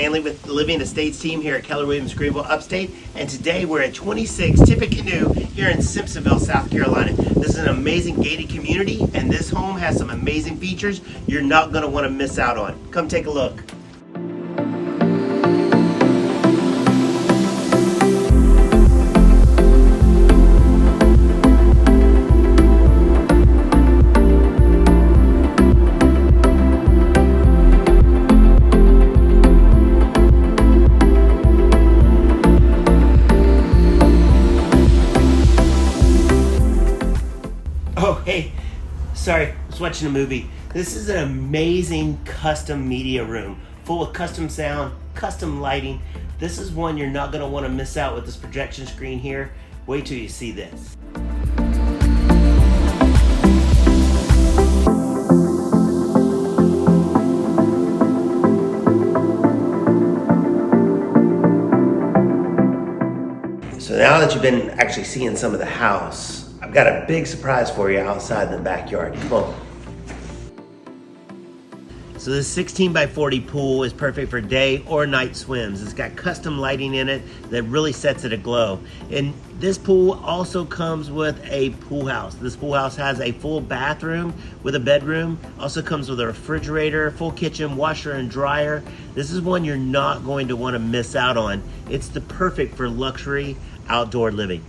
Stanley with the Living Estates team here at Keller Williams Greenville Upstate, and today we're at 26 Tippecanoe here in Simpsonville, South Carolina. This is an amazing gated community, and this home has some amazing features you're not going to want to miss out on. Come take a look. Oh, hey, sorry, I was watching a movie. This is an amazing custom media room, full of custom sound, custom lighting. This is one you're not gonna wanna miss out with this projection screen here. Wait till you see this. So now that you've been actually seeing some of the house, I've got a big surprise for you outside in the backyard. Come on. So this 16 by 40 pool is perfect for day or night swims. It's got custom lighting in it that really sets it aglow. And this pool also comes with a pool house. This pool house has a full bathroom with a bedroom. Also comes with a refrigerator, full kitchen, washer and dryer. This is one you're not going to want to miss out on. It's the perfect for luxury outdoor living.